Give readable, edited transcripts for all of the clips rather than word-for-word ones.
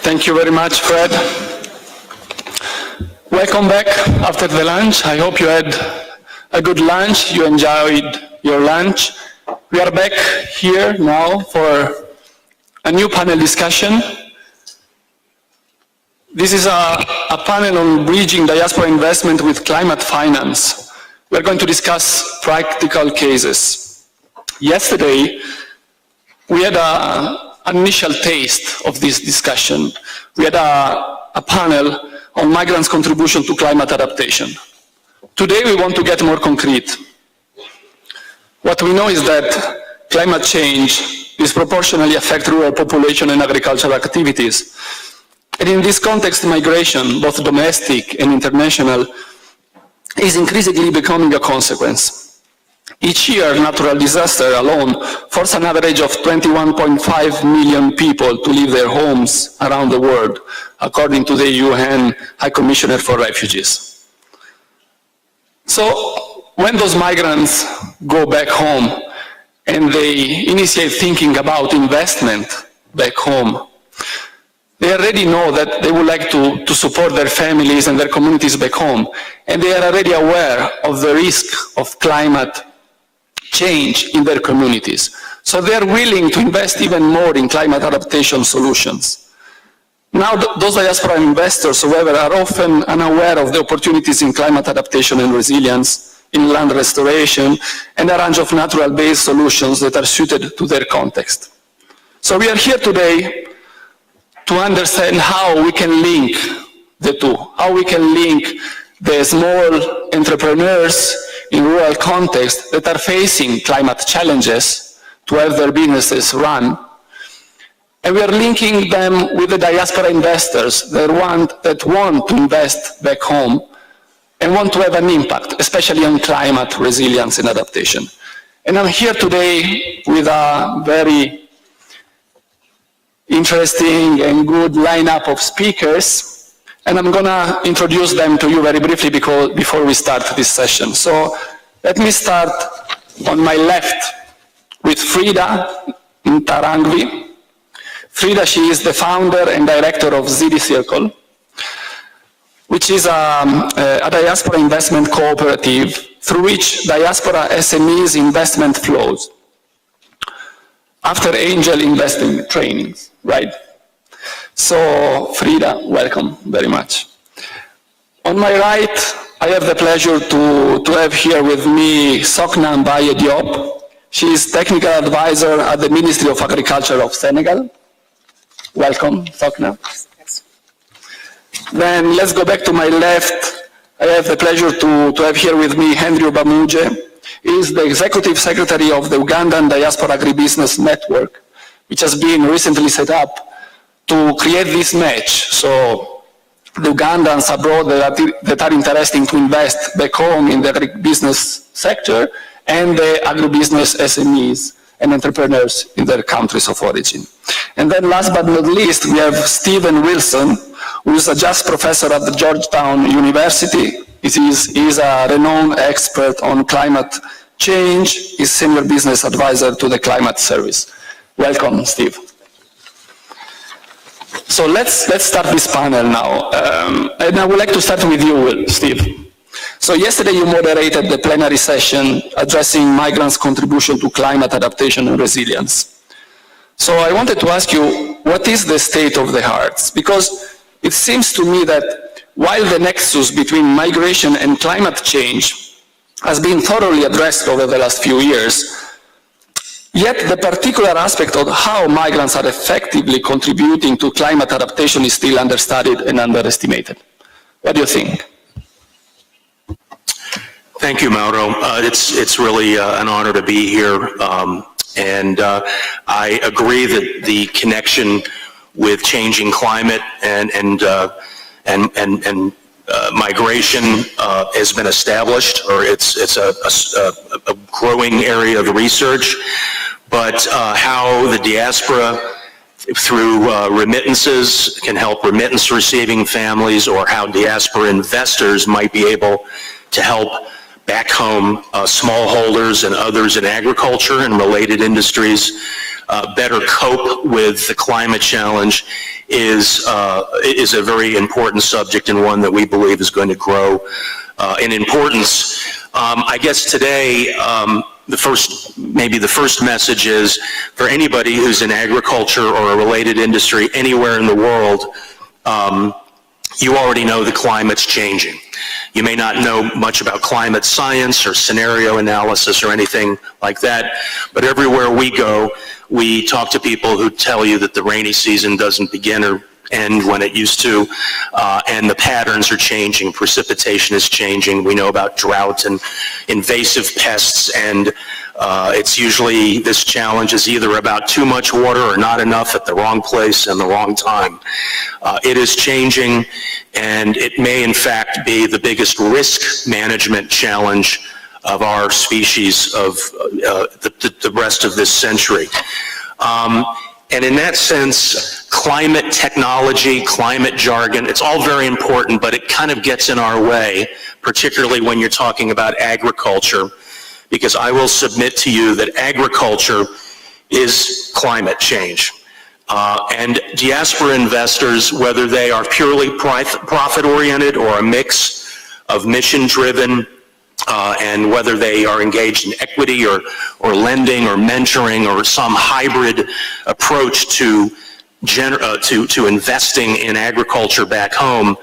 Thank you very much, Fred. Welcome back after the lunch. I hope you had a good lunch, you enjoyed your lunch. We are back here now for a new panel discussion. This is a panel on bridging diaspora investment with climate finance. We're going to discuss practical cases. Yesterday, we had an initial taste of this discussion. We had a panel on migrants' contribution to climate adaptation. Today, we want to get more concrete. What we know is that climate change disproportionately affects rural population and agricultural activities. And in this context, migration, both domestic and international, is increasingly becoming a consequence. Each year, natural disaster alone force an average of 21.5 million people to leave their homes around the world, according to the UN High Commissioner for Refugees. So when those migrants go back home and they initiate thinking about investment back home, they already know that they would like to support their families and their communities back home, and they are already aware of the risk of climate change in their communities. So they are willing to invest even more in climate adaptation solutions. Now, those diaspora investors, however, are often unaware of the opportunities in climate adaptation and resilience, in land restoration, and a range of natural-based solutions that are suited to their context. So we are here today to understand how we can link the two, how we can link the small entrepreneurs in rural context that are facing climate challenges to have their businesses run. And we are linking them with the diaspora investors that want to invest back home and want to have an impact, especially on climate resilience and adaptation. And I'm here today with a very interesting and good lineup of speakers. And I'm going to introduce them to you very briefly before we start this session. So let me start on my left with Frida Ntarangwi. Frida, she is the founder and director of ZD Circle, which is a diaspora investment cooperative through which diaspora SMEs investment flows after angel investing trainings, right? So, Frida, welcome very much. On my right, I have the pleasure to have here with me Sokna Mbaye Diop. She is technical advisor at the Ministry of Agriculture of Senegal. Welcome, Sokna. Yes. Then let's go back to my left. I have the pleasure to have here with me Andrew Bamuje. He is the executive secretary of the Ugandan Diaspora Agribusiness Network, which has been recently set up to create this match. So the Ugandans abroad that are interested to invest back home in the agribusiness sector and the agribusiness SMEs and entrepreneurs in their countries of origin. And then last but not least, we have Stephen Wilson, who is a Just Professor at the Georgetown University. He is a renowned expert on climate change. He's Senior Business Advisor to the Climate Service. Welcome, Steve. So let's start this panel now. And I would like to start with you, Steve. So yesterday you moderated the plenary session addressing migrants' contribution to climate adaptation and resilience. So I wanted to ask you, what is the state of the arts? Because it seems to me that while the nexus between migration and climate change has been thoroughly addressed over the last few years, yet the particular aspect of how migrants are effectively contributing to climate adaptation is still understudied and underestimated. What do you think? Thank you, Mauro. It's really an honor to be here, and I agree that the connection with changing climate and migration has been established, or it's a growing area of research. But how the diaspora through remittances can help remittance receiving families, or how diaspora investors might be able to help back home smallholders and others in agriculture and related industries better cope with the climate challenge is a very important subject, and one that we believe is going to grow in importance. I guess today, maybe the first message is for anybody who's in agriculture or a related industry anywhere in the world, you already know the climate's changing. You may not know much about climate science or scenario analysis or anything like that, but everywhere we go, we talk to people who tell you that the rainy season doesn't begin or end when it used to, and the patterns are changing, precipitation is changing. We know about drought and invasive pests, and it's usually, this challenge is either about too much water or not enough at the wrong place and the wrong time. It is changing, and it may in fact be the biggest risk management challenge of our species of the rest of this century. And in that sense, climate technology, climate jargon, it's all very important, but it kind of gets in our way, particularly when you're talking about agriculture, because I will submit to you that agriculture is climate change. And diaspora investors, whether they are purely profit-oriented or a mix of mission-driven, and whether they are engaged in equity or lending or mentoring or some hybrid approach to investing in agriculture back home,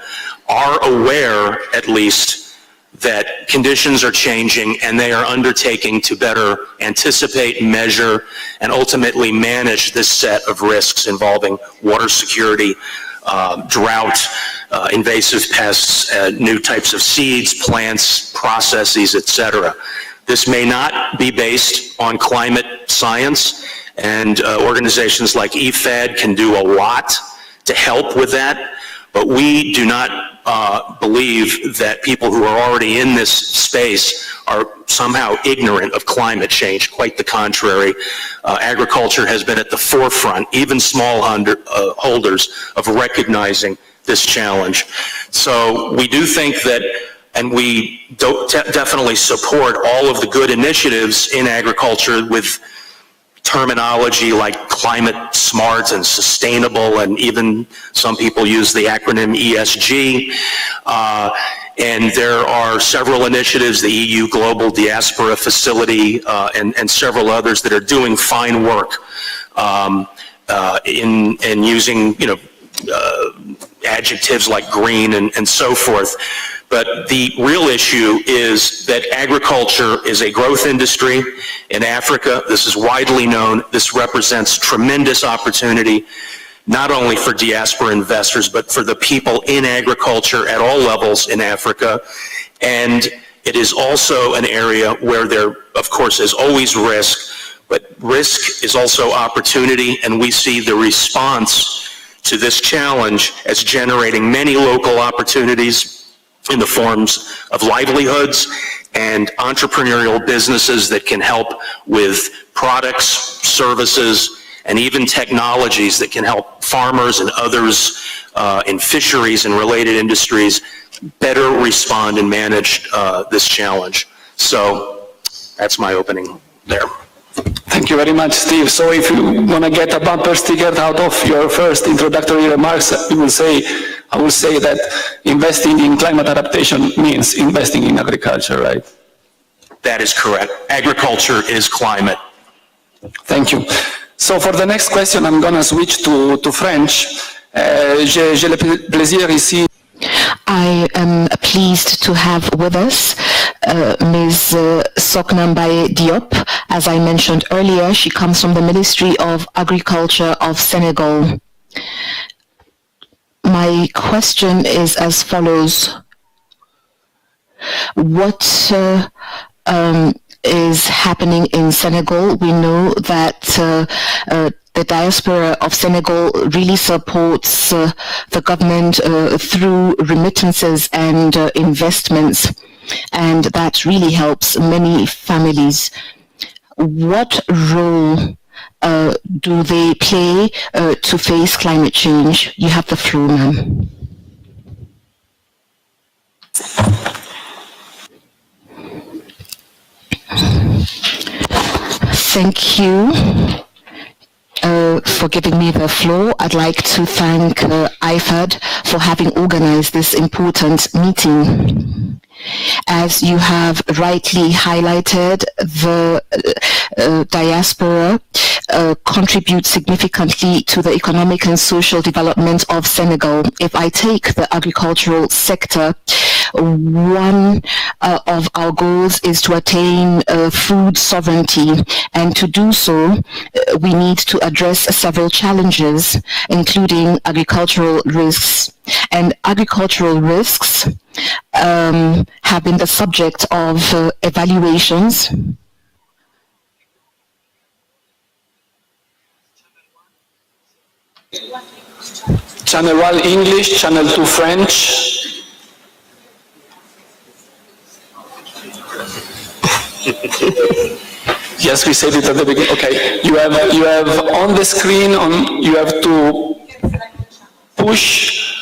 are aware, at least, that conditions are changing, and they are undertaking to better anticipate, measure, and ultimately manage this set of risks involving water security, drought, invasive pests, new types of seeds, plants, processes, etc. This may not be based on climate science, and organizations like GFRID can do a lot to help with that, but we do not believe that people who are already in this space are somehow ignorant of climate change. Quite the contrary. Agriculture has been at the forefront, even smallholders, of recognizing this challenge. So we do think that, and we definitely support all of the good initiatives in agriculture with terminology like climate smart and sustainable, and even some people use the acronym ESG. And there are several initiatives, the EU Global Diaspora Facility, and several others that are doing fine work in using, adjectives like green and so forth. But the real issue is that agriculture is a growth industry in Africa. This is widely known. This represents tremendous opportunity, not only for diaspora investors, but for the people in agriculture at all levels in Africa. And it is also an area where there, of course, is always risk, but risk is also opportunity, and we see the response to this challenge as generating many local opportunities in the forms of livelihoods and entrepreneurial businesses that can help with products, services, and even technologies that can help farmers and others in fisheries and related industries better respond and manage this challenge. So that's my opening there. Thank you very much, Steve. So if you want to get a bumper sticker out of your first introductory remarks, I will say that investing in climate adaptation means investing in agriculture, right? That is correct. Agriculture is climate. Thank you. So for the next question, I'm going to switch to French. J'ai le plaisir ici. I am pleased to have with us Ms. Soknambaye Diop. As I mentioned earlier, she comes from the Ministry of Agriculture of Senegal. My question is as follows. What is happening in Senegal? We know that the diaspora of Senegal really supports the government through remittances and investments, and that really helps many families. What role do they play to face climate change? You have the floor, ma'am. Thank you. for giving me the floor. I'd like to thank IFAD for having organized this important meeting. As you have rightly highlighted, the diaspora contributes significantly to the economic and social development of Senegal. If I take the agricultural sector, one of our goals is to attain food sovereignty, and to do so, we need to address several challenges, including agricultural risks. And agricultural risks have been the subject of evaluations. Channel 1 English, Channel 2 French. Yes, we said it at the beginning. Okay, you have on the screen, you have to push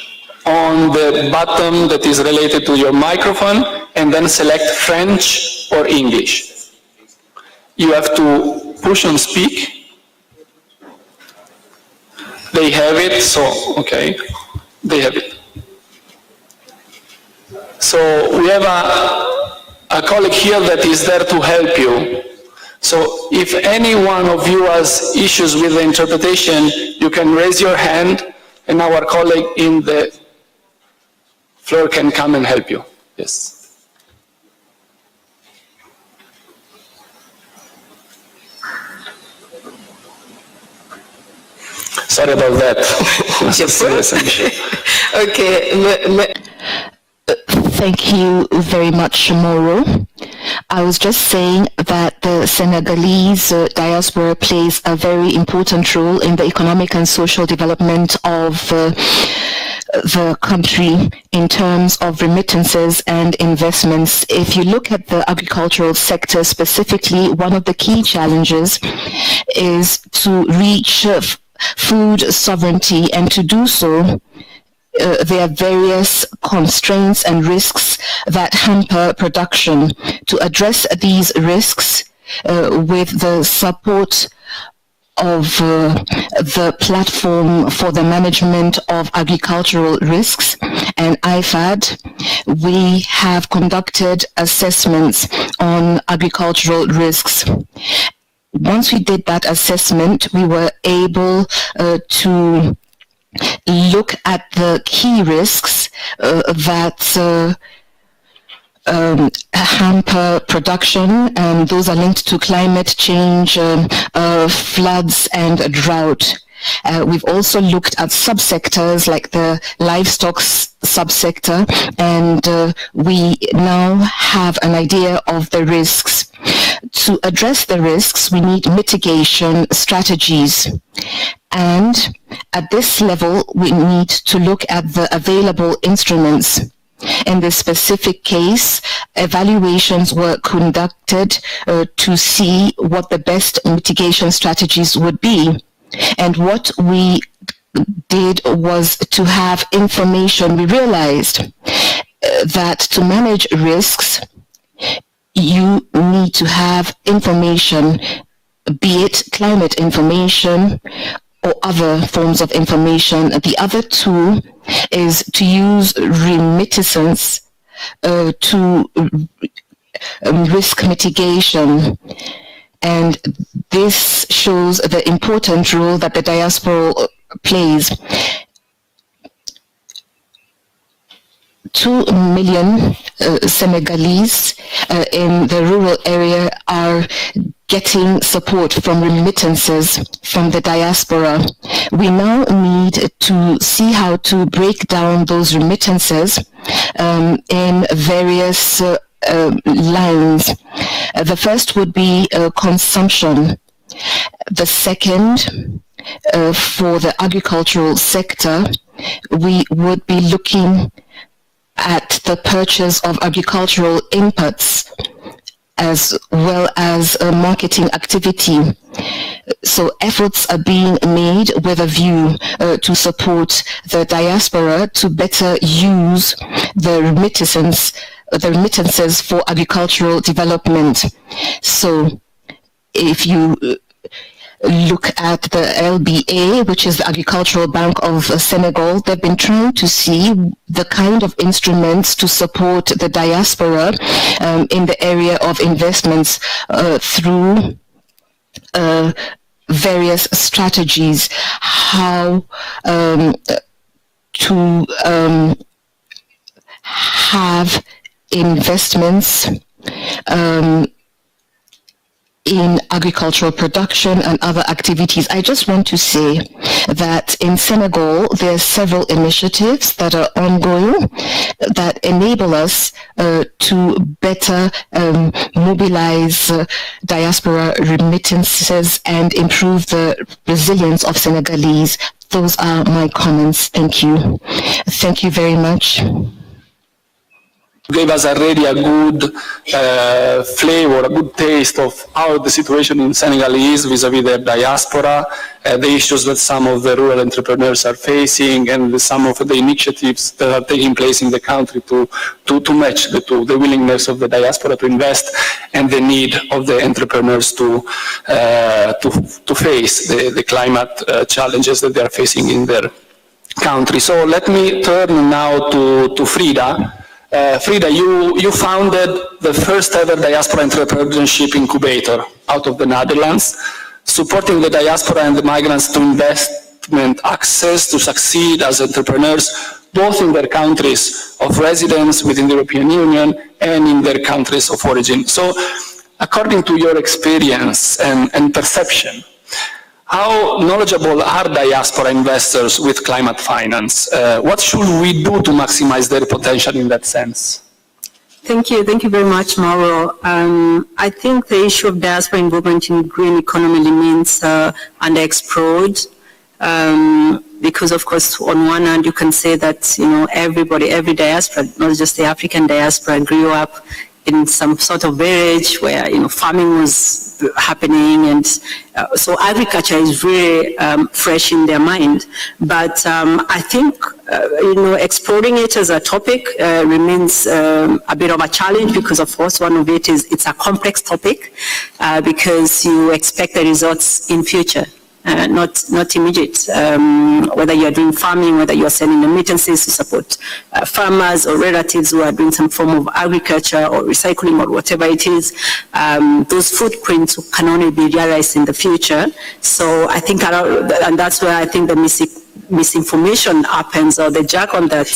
on the button that is related to your microphone and then select French or English. You have to push on speak. They have it, so, okay, they have it. So we have a colleague here that is there to help you. So if any one of you has issues with the interpretation, you can raise your hand and our colleague in the floor can come and help you. Yes. Sorry about that. Okay. Thank you very much, Moro. I was just saying that the Senegalese diaspora plays a very important role in the economic and social development of the country in terms of remittances and investments. If you look at the agricultural sector specifically, one of the key challenges is to reach food sovereignty, and to do so, there are various constraints and risks that hamper production. To address these risks with the support of the Platform for the Management of Agricultural Risks and IFAD, we have conducted assessments on agricultural risks. Once we did that assessment, we were able to look at the key risks that hamper production, and those are linked to climate change, floods and drought. We've also looked at subsectors like the livestock subsector, and we now have an idea of the risks. To address the risks, we need mitigation strategies. And at this level, we need to look at the available instruments. In this specific case, evaluations were conducted to see what the best mitigation strategies would be. And what we did was to have information. We realized that to manage risks, you need to have information, be it climate information or other forms of information. The other tool is to use remittances to risk mitigation. And this shows the important role that the diaspora plays. 2 million Senegalese in the rural area are getting support from remittances from the diaspora. We now need to see how to break down those remittances in various lines. The first would be consumption. The second, for the agricultural sector, we would be looking at the purchase of agricultural inputs as well as marketing activity. So efforts are being made with a view to support the diaspora to better use the remittances for agricultural development. So if you look at the LBA, which is the Agricultural Bank of Senegal, they've been trying to see the kind of instruments to support the diaspora in the area of investments through various strategies, how to have investments in agricultural production and other activities. I just want to say that in Senegal, there are several initiatives that are ongoing that enable us to better mobilize diaspora remittances and improve the resilience of Senegalese. Those are my comments. Thank you. Thank you very much. Gave us already a good flavor, a good taste of how the situation in Senegal is vis-a-vis their diaspora, the issues that some of the rural entrepreneurs are facing, and some of the initiatives that are taking place in the country to match the two, the willingness of the diaspora to invest and the need of the entrepreneurs to face the climate challenges that they are facing in their country. So let me turn now to Frida. Frida, you founded the first ever diaspora entrepreneurship incubator out of the Netherlands, supporting the diaspora and the migrants to investment access to succeed as entrepreneurs, both in their countries of residence within the European Union and in their countries of origin. So, according to your experience and perception, how knowledgeable are diaspora investors with climate finance? What should we do to maximize their potential in that sense? Thank you very much, Mauro. I think the issue of diaspora involvement in green economy remains underexplored. Because of course, on one hand, you can say that, every diaspora, not just the African diaspora, grew up in some sort of village where, farming was happening, and so agriculture is really fresh in their mind. But I think, exploring it as a topic remains a bit of a challenge, because of course one of it is it's a complex topic because you expect the results in future. Not immediate, whether you're doing farming, whether you're sending remittances to support farmers or relatives who are doing some form of agriculture or recycling or whatever it is, those footprints can only be realized in the future. So I think, and that's where I think the misinformation happens, or the jargon that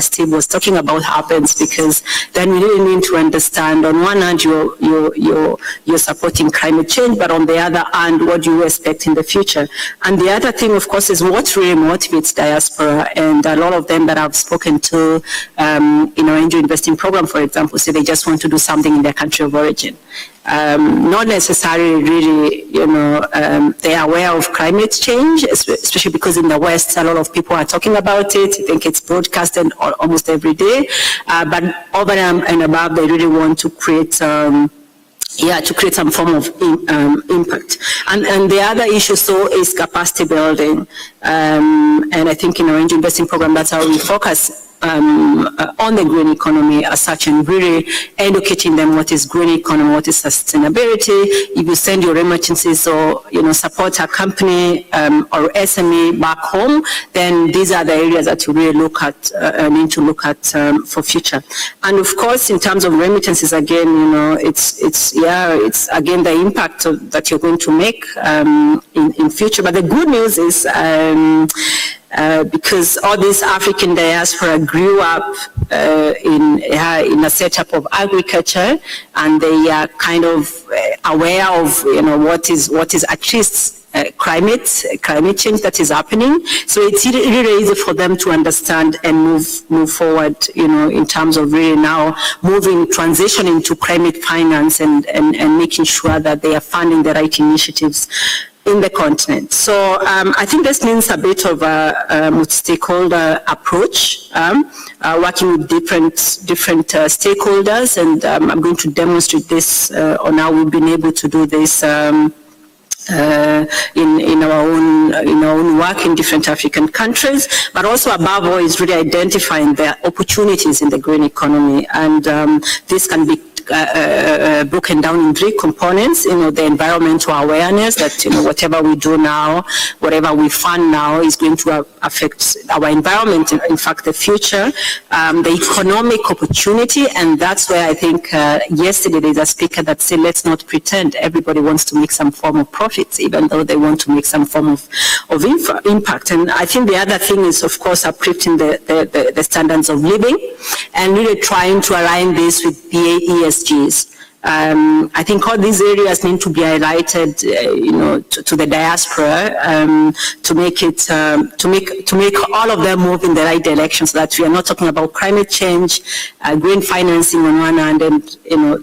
Steve was talking about happens, because then we really need to understand, on one hand, you're supporting climate change, but on the other hand, what do you expect in the future? And the other thing, of course, is what really motivates diaspora. And a lot of them that I've spoken to in our angel investing program, for example, say they just want to do something in their country of origin. Not necessarily really, they are aware of climate change, especially because in the West, a lot of people are talking about it. I think it's broadcasted almost every day. But over and above, they really want to create some form of impact. And the other issue, is capacity building. And I think in our angel investing program, that's how we focus on the green economy as such, and really educating them what is green economy, what is sustainability. If you send your remittances or support a company or SME back home, then these are the areas that you really need to look at for future. And of course, in terms of remittances, again, it's again the impact that you're going to make in future. But the good news is, because all this African diaspora grew up in a setup of agriculture, and they are kind of aware of what is at least climate change that is happening. So it's really easy for them to understand and move forward, in terms of really now transitioning to climate finance and making sure that they are funding the right initiatives in the continent. So I think this means a bit of a stakeholder approach, working with different stakeholders, and I'm going to demonstrate this on how we've been able to do this in our own work in different African countries, but also above all is really identifying the opportunities in the green economy, and this can be broken down in 3 components. The environmental awareness that whatever we do now, whatever we fund now is going to affect our environment, in fact the future, the economic opportunity, and that's where I think yesterday there's a speaker that said, let's not pretend everybody wants to make some form of profits, even though they want to make some form of impact. And I think the other thing is, of course, uplifting the standards of living and really trying to align this with the ESGs. I think all these areas need to be highlighted, to the diaspora, to make it, to make all of them move in the right direction, so that we are not talking about climate change, green financing on one hand, and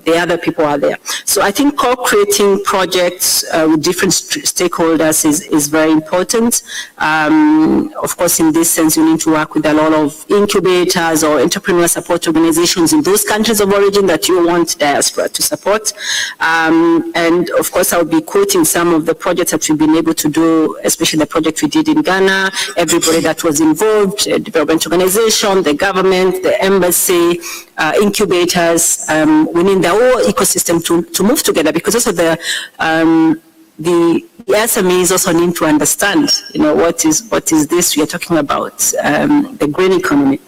the other people are there. So I think co-creating projects with different stakeholders is very important. Of course, in this sense, you need to work with a lot of incubators or entrepreneur support organizations in those countries of origin that you want diaspora to support. And of course, I'll be quoting some of the projects that we've been able to do, especially the project we did in Ghana, everybody that was involved, development organization, the government, the embassy, incubators, we need the whole ecosystem to move together, because also the SMEs also need to understand, what is this we are talking about, the green economy.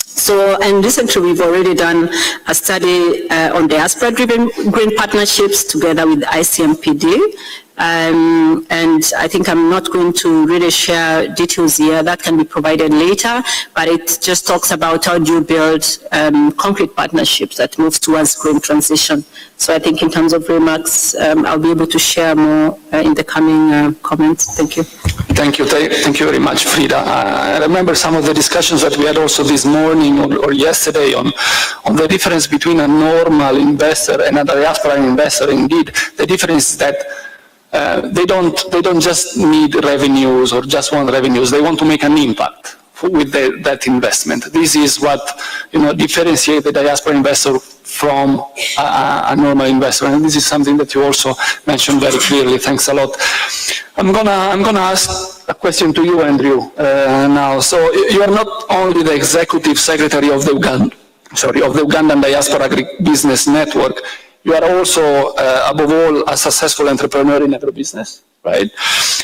So, and recently we've already done a study on diaspora-driven green partnerships together with ICMPD. And I think I'm not going to really share details here. That can be provided later, but it just talks about how do you build concrete partnerships that move towards green transition. So I think in terms of remarks, I'll be able to share more in the coming comments. Thank you. Thank you very much, Frida. I remember some of the discussions that we had also this morning or yesterday on the difference between a normal investor and a diaspora investor. Indeed, the difference is that they don't just need revenues or just want revenues. They want to make an impact with that investment. This is what differentiates the diaspora investor from a normal investor, and this is something that you also mentioned very clearly. Thanks a lot. I'm gonna ask a question to you, Andrew, now. So you are not only the executive secretary of the Ugandan Diaspora Agribusiness Network. You are also, above all, a successful entrepreneur in agribusiness, right?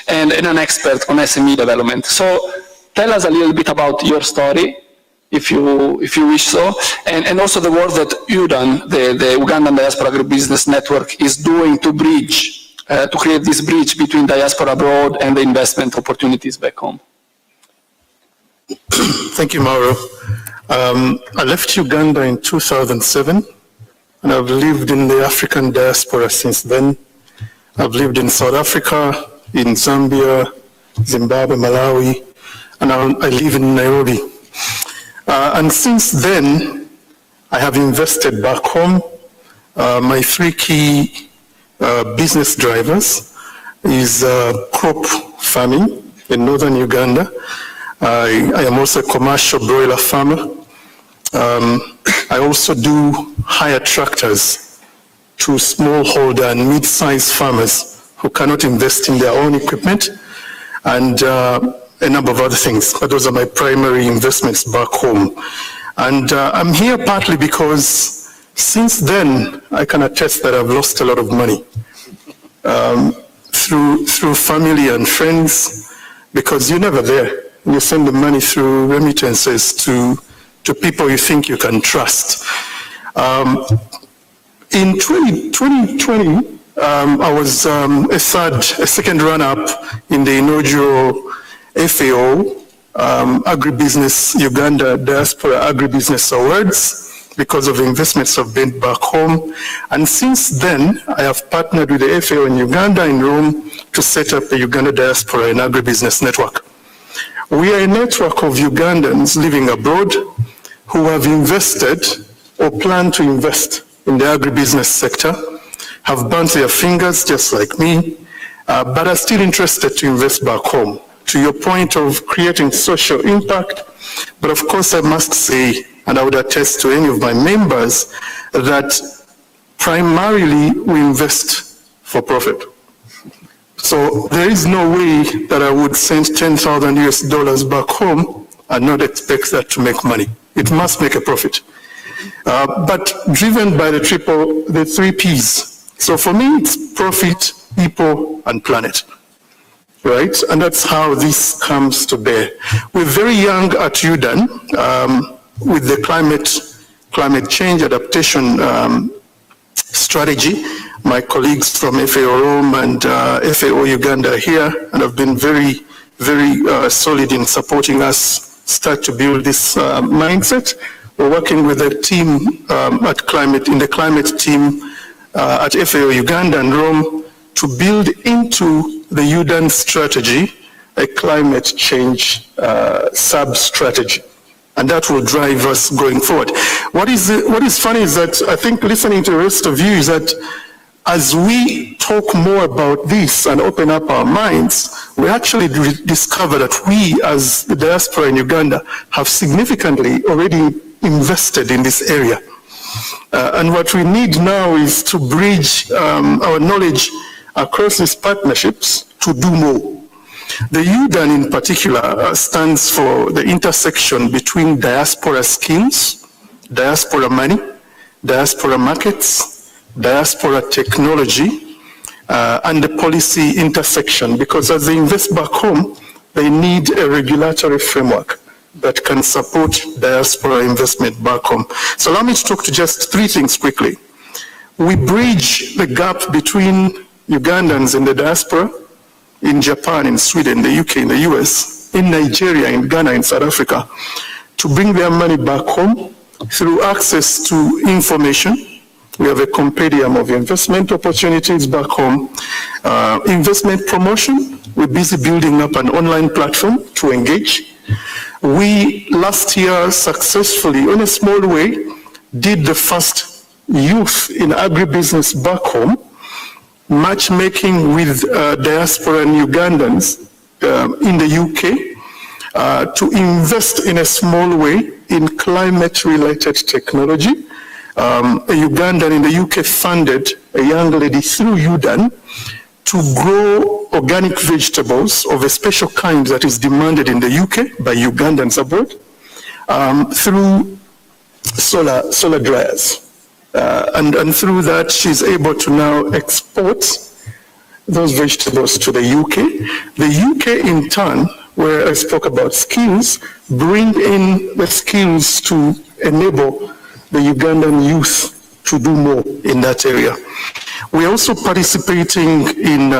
And an expert on SME development. So tell us a little bit about your story, if you wish so, and also the work that UDAN, the Ugandan Diaspora Agribusiness Network, is doing to bridge, to create this bridge between diaspora abroad and the investment opportunities back home. Thank you, Mauro. I left Uganda in 2007. And I've lived in the African diaspora since then. I've lived in South Africa, in Zambia, Zimbabwe, Malawi, and I live in Nairobi. And since then, I have invested back home. My 3 key business drivers is crop farming in northern Uganda. I am also a commercial broiler farmer. I also do hire tractors to smallholder and mid-sized farmers who cannot invest in their own equipment, and a number of other things. But those are my primary investments back home. And I'm here partly because since then, I can attest that I've lost a lot of money through family and friends, because you're never there. You send the money through remittances to people you think you can trust. In 2020, I was a second runner-up in the inaugural FAO Agribusiness Uganda Diaspora Agribusiness Awards because of investments I've made back home. And since then, I have partnered with the FAO in Uganda in Rome to set up the Uganda Diaspora and Agribusiness Network. We are a network of Ugandans living abroad who have invested or plan to invest in the agribusiness sector, have burnt their fingers just like me, but are still interested to invest back home. To your point of creating social impact, but of course I must say, and I would attest to any of my members, that primarily we invest for profit. So there is no way that I would send $10,000 US back home and not expect that to make money. It must make a profit. but driven by the three Ps. So for me, it's profit, people, and planet. Right? And that's how this comes to bear. We're very young at UDAN with the climate change adaptation strategy. My colleagues from FAO Rome and FAO Uganda are here and have been very, very solid in supporting us start to build this mindset. We're working with a team in the climate team at FAO Uganda and Rome to build into the UDAN strategy a climate change sub-strategy. And that will drive us going forward. What is funny is that I think listening to the rest of you is that as we talk more about this and open up our minds, we actually discover that we as the diaspora in Uganda have significantly already invested in this area. And what we need now is to bridge our knowledge across these partnerships to do more. The UDAN in particular stands for the intersection between diaspora skills, diaspora money, diaspora markets, diaspora technology, and the policy intersection, because as they invest back home, they need a regulatory framework that can support diaspora investment back home. So allow me to talk to just three things quickly. We bridge the gap between Ugandans in the diaspora, in Japan, in Sweden, the UK, in the US, in Nigeria, in Ghana, in South Africa, to bring their money back home through access to information. We have a compendium of investment opportunities back home. Investment promotion, we're busy building up an online platform to engage. We, last year, successfully, in a small way, did the first youth in agribusiness back home, matchmaking with diaspora and Ugandans in the UK to invest in a small way in climate-related technology. A Ugandan in the UK funded a young lady through UDAN to grow organic vegetables of a special kind that is demanded in the UK by Ugandans abroad through solar dryers. And through that, she's able to now export those vegetables to the UK. The UK, in turn, where I spoke about skills, bring in the skills to enable the Ugandan youth to do more in that area. We're also participating in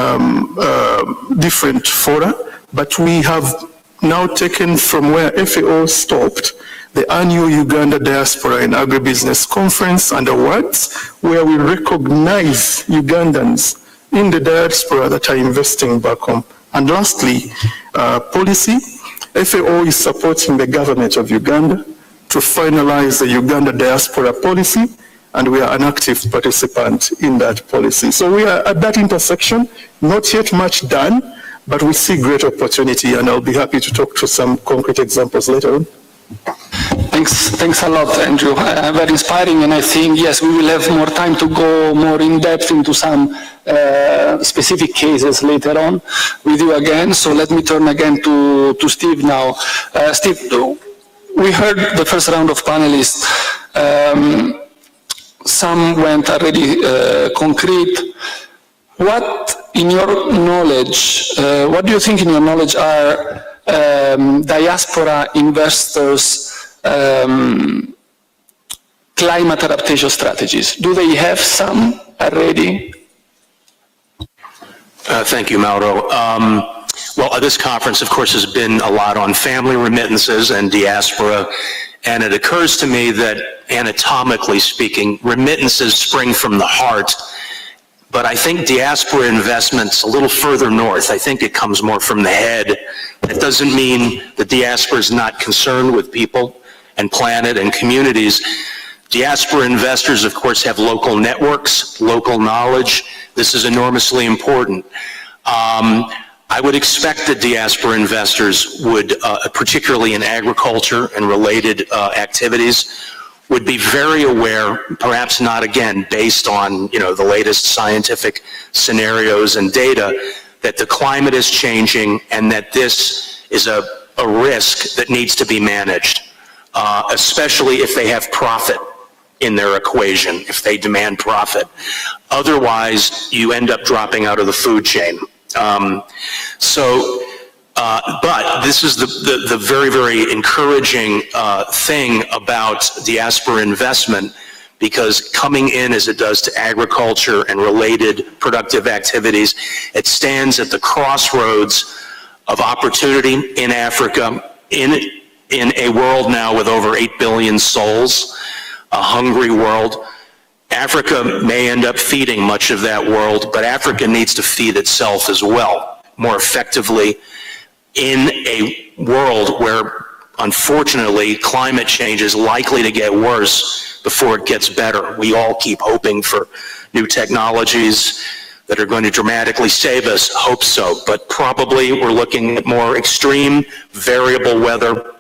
different fora, but we have now taken from where FAO stopped the annual Uganda Diaspora in Agribusiness Conference and Awards, where we recognize Ugandans in the diaspora that are investing back home. And lastly, policy. FAO is supporting the government of Uganda to finalize the Uganda Diaspora policy, and we are an active participant in that policy. So we are at that intersection, not yet much done, but we see great opportunity, and I'll be happy to talk to some concrete examples later on. Thanks a lot, Andrew. Very inspiring, and I think, yes, we will have more time to go more in depth into some specific cases later on with you again. So let me turn again to Steve now. Steve, we heard the first round of panelists. Some went already concrete. What, in your knowledge, what do you think in your knowledge are diaspora investors' climate adaptation strategies? Do they have some already? Thank you, Mauro. Well, this conference, of course, has been a lot on family remittances and diaspora, and it occurs to me that, anatomically speaking, remittances spring from the heart, but I think diaspora investment's a little further north. I think it comes more from the head. That doesn't mean the diaspora is not concerned with people and planet and communities. Diaspora investors, of course, have local networks, local knowledge. This is enormously important. I would expect that diaspora investors would, particularly in agriculture and related activities, would be very aware, perhaps not again based on the latest scientific scenarios and data, that the climate is changing and that this is a risk that needs to be managed, especially if they have profit in their equation if they demand profit. Otherwise, you end up dropping out of the food chain. But this is the very, very encouraging thing about diaspora investment, because coming in as it does to agriculture and related productive activities, it stands at the crossroads of opportunity in Africa, in a world now with over 8 billion souls, a hungry world. Africa may end up feeding much of that world, but Africa needs to feed itself as well, more effectively, in a world where, unfortunately, climate change is likely to get worse before it gets better. We all keep hoping for new technologies that are going to dramatically save us, hope so, but probably we're looking at more extreme, variable weather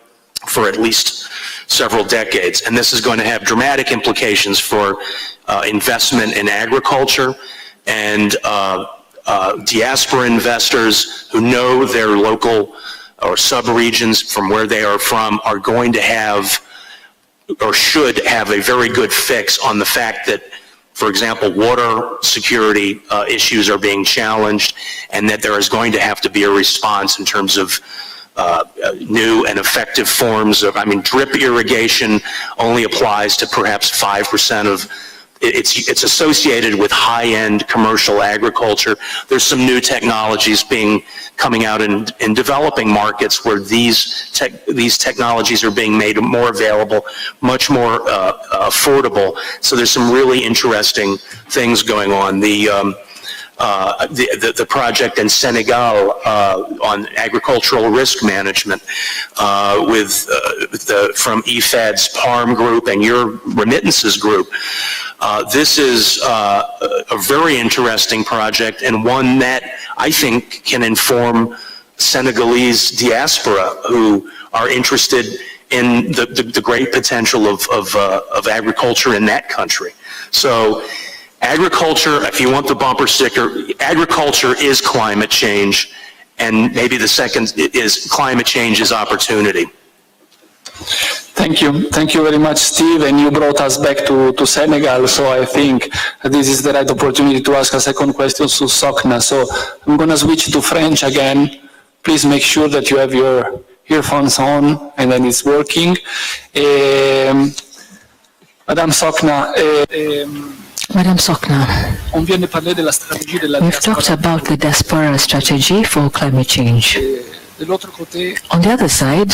for at least several decades. And this is going to have dramatic implications for investment in agriculture, and diaspora investors who know their local or sub-regions from where they are from are going to have, or should have, a very good fix on the fact that, for example, water security issues are being challenged, and that there is going to have to be a response in terms of new and effective forms of, drip irrigation only applies to perhaps 5% of, it's associated with high-end commercial agriculture. There's some new technologies coming out in developing markets where these technologies are being made more available, much more affordable. So there's some really interesting things going on. The project in Senegal on agricultural risk management from IFAD's PARM group and your remittances group. This is a very interesting project, and one that I think can inform Senegalese diaspora who are interested in the great potential of agriculture in that country. So agriculture, if you want the bumper sticker, agriculture is climate change, and maybe the second is climate change is opportunity. Thank you very much, Steve, and you brought us back to Senegal, so I think this is the right opportunity to ask a second question to Sokna. So I'm going to switch to French again. Please make sure that you have your earphones on and then it's working. Madame Sokna, Madam Sokna, we've talked about the diaspora strategy for climate change. On the other side,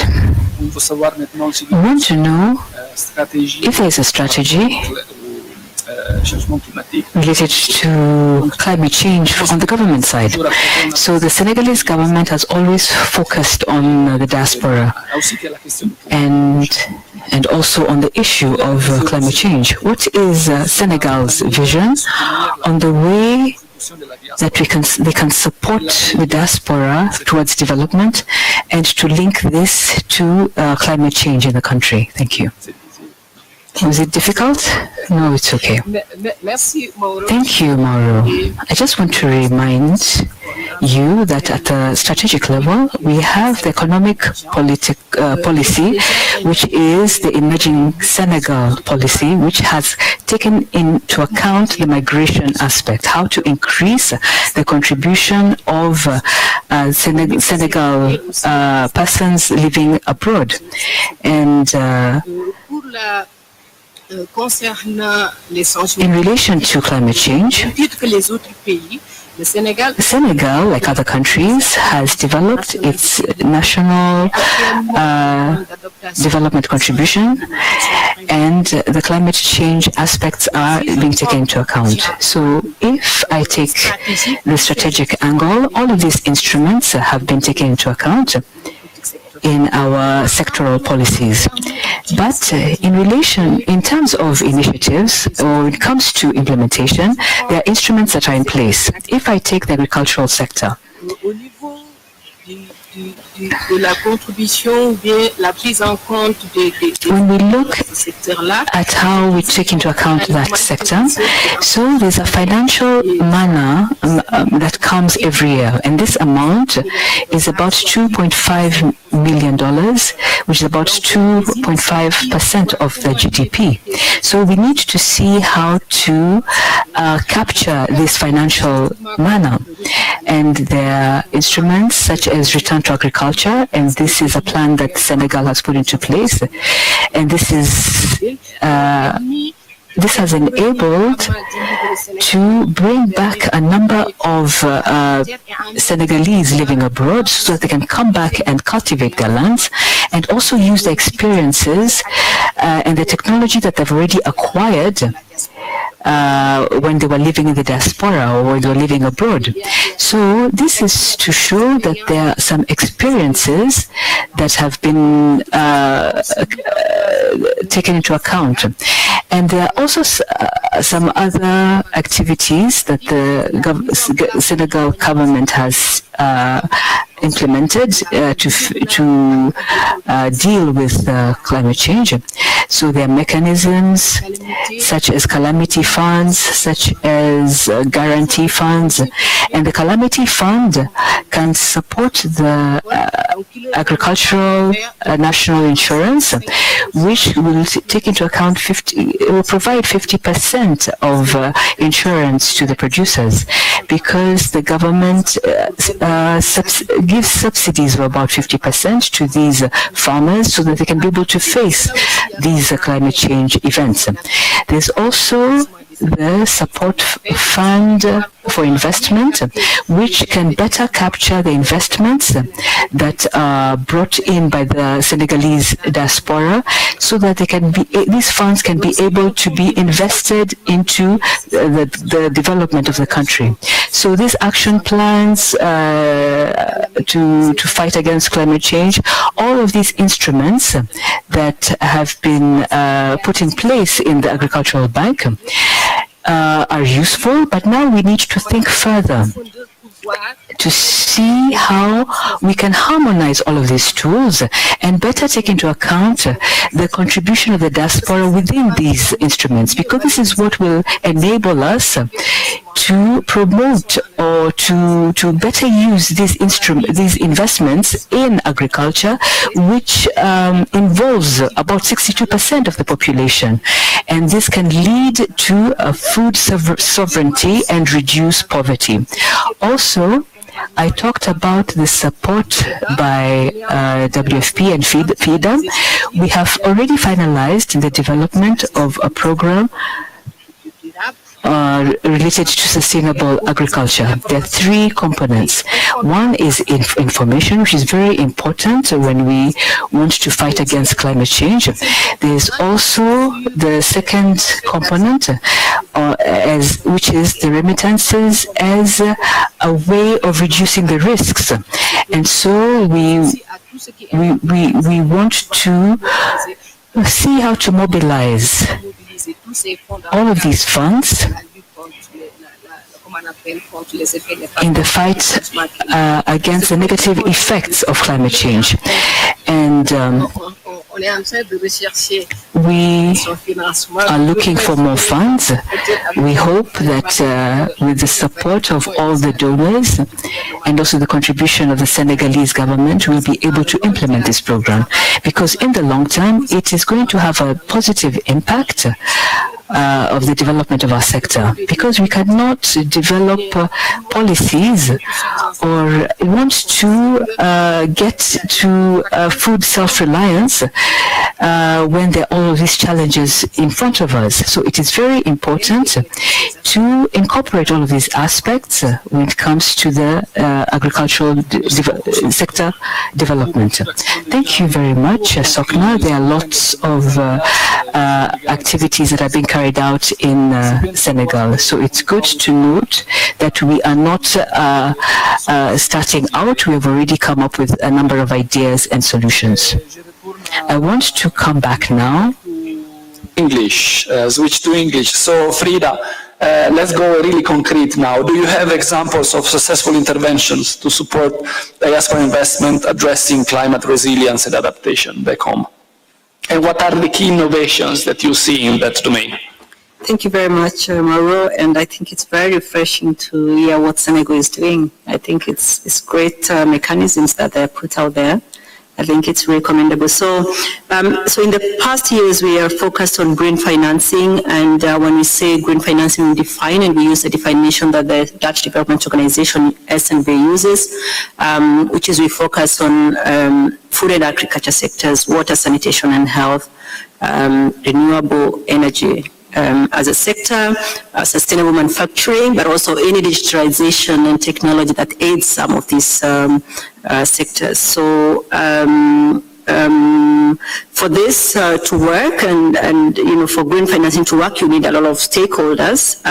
we want to know if there's a strategy related to climate change on the government side. So the Senegalese government has always focused on the diaspora and also on the issue of climate change. What is Senegal's vision on the way that they can support the diaspora towards development and to link this to climate change in the country? Thank you. Was it difficult? No, it's okay. Thank you, Mauro. I just want to remind you that at the strategic level, we have the economic policy, which is the emerging Senegal policy, which has taken into account the migration aspect, how to increase the contribution of Senegal persons living abroad. And in relation to climate change, Senegal, like other countries, has developed its national development contribution, and the climate change aspects are being taken into account. So if I take the strategic angle, all of these instruments have been taken into account in our sectoral policies. But in terms of initiatives, or when it comes to implementation, there are instruments that are in place. If I take the agricultural sector, de la contribution ou bien la prise en compte When we look at how we take into account that sector, so there's a financial manner that comes every year, and this amount is about $2.5 million, which is about 2.5% of the GDP. So we need to see how to capture this financial manner, and there are instruments such as Return to Agriculture, and this is a plan that Senegal has put into place, and this has enabled to bring back a number of Senegalese living abroad so that they can come back and cultivate their lands and also use the experiences and the technology that they've already acquired when they were living in the diaspora or when they were living abroad. So this is to show that there are some experiences that have been taken into account. And there are also some other activities that the Senegal government has implemented to deal with climate change. So there are mechanisms such as calamity funds, such as guarantee funds, and the calamity fund can support the agricultural national insurance, which will take into account it will provide 50% of insurance to the producers, because the government gives subsidies of about 50% to these farmers so that they can be able to face these climate change events. There's also the support fund for investment, which can better capture the investments that are brought in by the Senegalese diaspora, so that these funds can be able to be invested into the development of the country. So these action plans to fight against climate change, all of these instruments that have been put in place in the Agricultural Bank are useful, but now we need to think further to see how we can harmonize all of these tools and better take into account the contribution of the diaspora within these instruments, because this is what will enable us to promote or to better use these investments in agriculture, which involves about 62% of the population, and this can lead to a food sovereignty and reduce poverty. Also, I talked about the support by WFP and FIDA. We have already finalized the development of a program related to sustainable agriculture. There are three components. One is information, which is very important when we want to fight against climate change. There is also the second component, which is the remittances as a way of reducing the risks. And so we want to see how to mobilize all of these funds in the fight against the negative effects of climate change. And we are looking for more funds. We hope that with the support of all the donors and also the contribution of the Senegalese government, we'll be able to implement this program, because in the long term, it is going to have a positive impact of the development of our sector, because we cannot develop policies or want to get to food self-reliance when there are all of these challenges in front of us. So it is very important to incorporate all of these aspects when it comes to the agricultural sector development. Thank you very much, Sokna. There are lots of activities that are being carried out in Senegal. So it's good to note that we are not starting out. We have already come up with a number of ideas and solutions. I want to come back now. English, switch to English. So Frida, let's go really concrete now. Do you have examples of successful interventions to support diaspora investment addressing climate resilience and adaptation back home? And what are the key innovations that you see in that domain? Thank you very much, Mauro, and I think it's very refreshing to hear what Senegal is doing. I think it's great mechanisms that they're put out there. I think it's really commendable. So in the past years, we are focused on green financing, and when we say green financing, we define and we use the definition that the Dutch Development Organization, SNV, uses, which is we focus on food and agriculture sectors, water, sanitation and health, renewable energy, as a sector, sustainable manufacturing, but also any digitalization and technology that aids some of these sectors. So for this to work and for green financing to work, you need a lot of stakeholders.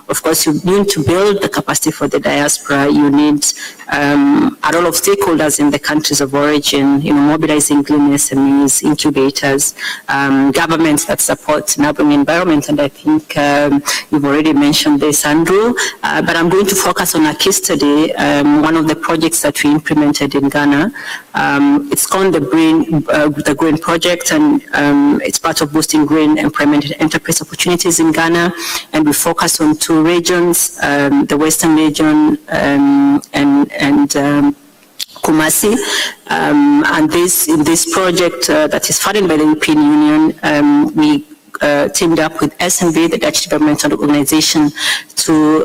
Of course, you need to build the capacity for the diaspora. You need a lot of stakeholders in the countries of origin, mobilizing green SMEs, incubators, governments that support neighboring environment. And I think you've already mentioned this, Andrew. But I'm going to focus on a case study, one of the projects that we implemented in Ghana. It's called the Green Project, and it's part of boosting green employment and enterprise opportunities in Ghana. And we focus on two regions, the Western region and Kumasi. And in this project that is funded by the European Union, we teamed up with SNV, the Dutch Development Organization, to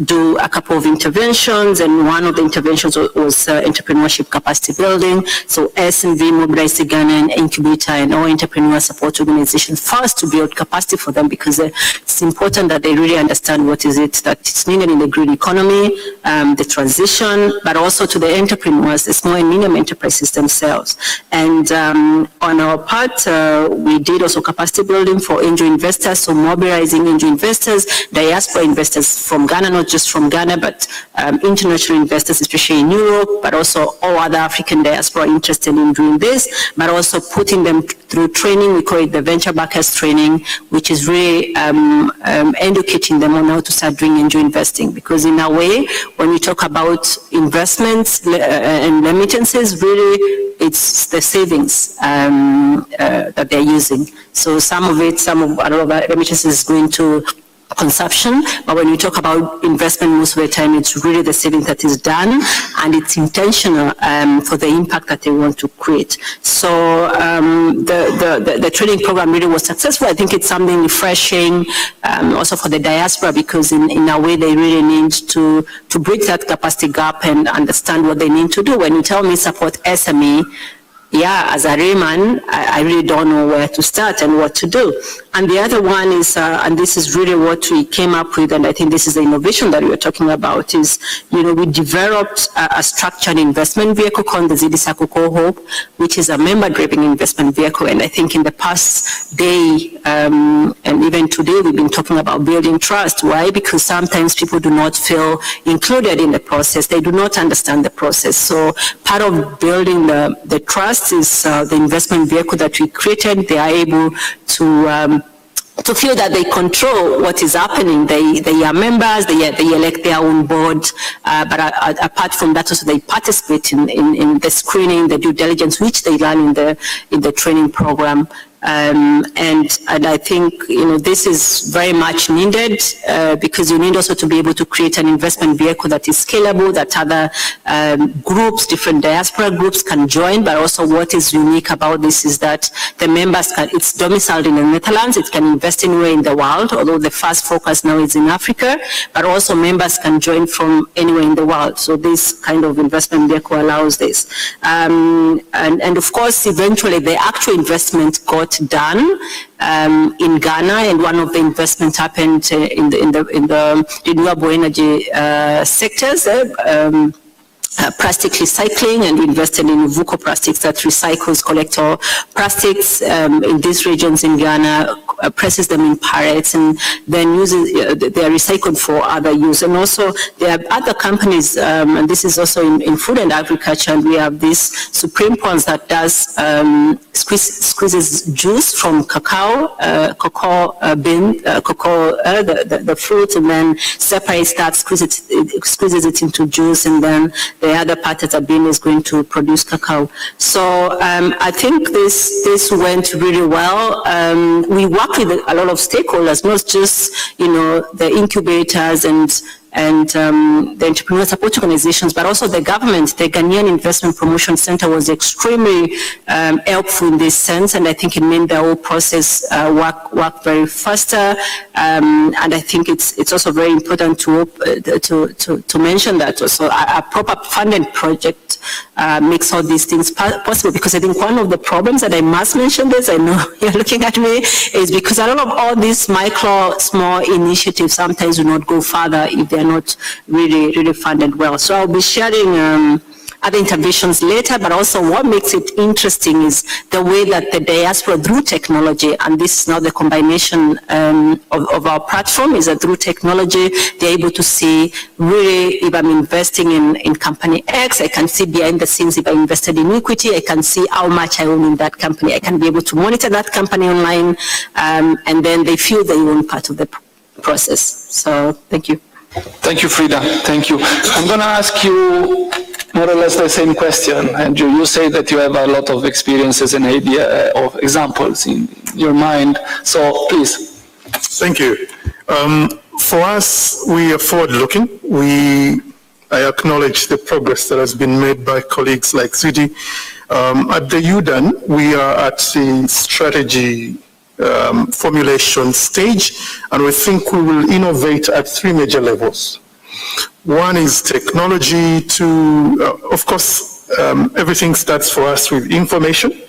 do a couple of interventions, and one of the interventions was entrepreneurship capacity building. So SNV mobilized the Ghanaian incubator and our entrepreneur support organization first to build capacity for them, because it's important that they really understand what is it that is needed in the green economy, the transition, but also to the entrepreneurs, the small and medium enterprises themselves. And on our part, we did also capacity building for angel investors, so mobilizing angel investors, diaspora investors from Ghana, not just from Ghana, but international investors, especially in Europe, but also all other African diaspora interested in doing this, but also putting them through training. We call it the venture backers training, which is really educating them on how to start doing angel investing. Because in a way, when we talk about investments and remittances, really it's the savings that they're using. So a lot of that remittances is going to consumption, but when you talk about investment, most of the time it's really the saving that is done, and it's intentional for the impact that they want to create. So the training program really was successful. I think it's something refreshing also for the diaspora, because in a way they really need to bridge that capacity gap and understand what they need to do. When you tell me support SME, as a layman, I really don't know where to start and what to do. And the other one is, and this is really what we came up with, and I think this is the innovation that we were talking about, is, we developed a structured investment vehicle called the Zidi Sakuko Hope, which is a member-driven investment vehicle. And I think in the past day, and even today, we've been talking about building trust. Why? Because sometimes people do not feel included in the process. They do not understand the process. So part of building the trust is the investment vehicle that we created. They are able to feel that they control what is happening. They are members, they elect their own board, but apart from that also they participate in the screening, the due diligence, which they learn in the training program. And I think, this is very much needed because you need also to be able to create an investment vehicle that is scalable, that other groups, different diaspora groups can join. But also what is unique about this is that the members it's domiciled in the Netherlands, it can invest anywhere in the world, although the first focus now is in Africa, but also members can join from anywhere in the world. So this kind of investment vehicle allows this. And of course, eventually the actual investment got done in Ghana, and one of the investments happened in the renewable energy sectors. Plastic recycling, and we invested in Vuko Plastics that recycles collector plastics in these regions in Ghana, presses them in pallets and then they are recycled for other use. And also there are other companies, and this is also in food and agriculture, and we have this Supreme Prawns that does squeezes juice from cocoa bean, the fruit, and then separates that, squeezes it into juice, and then the other part of the bean is going to produce cacao. So I think this went really well. We work with a lot of stakeholders, not just the incubators and the entrepreneur support organizations, but also the government. The Ghanaian Investment Promotion Center was extremely helpful in this sense, and I think it made the whole process work very faster. And I think it's also very important to mention that also a proper funded project makes all these things possible. Because I think one of the problems, and I must mention this, I know you're looking at me, is because a lot of all these small initiatives sometimes do not go further if they're not really funded well. So I'll be sharing other interventions later, but also what makes it interesting is the way that the diaspora, through technology, and this is now the combination of our platform, is that through technology, they're able to see really if I'm investing in company X, I can see behind the scenes if I invested in equity, I can see how much I own in that company. I can be able to monitor that company online, and then they feel they own part of the process. So thank you. Thank you, Frida. Thank you. I'm going to ask you more or less the same question. Andrew, you say that you have a lot of experiences and idea of examples in your mind. So please. Thank you. For us, we are forward-looking. I acknowledge the progress that has been made by colleagues like Zidi. At the UDAN, we are at the strategy formulation stage, and we think we will innovate at three major levels. One is technology of course, everything starts for us with information.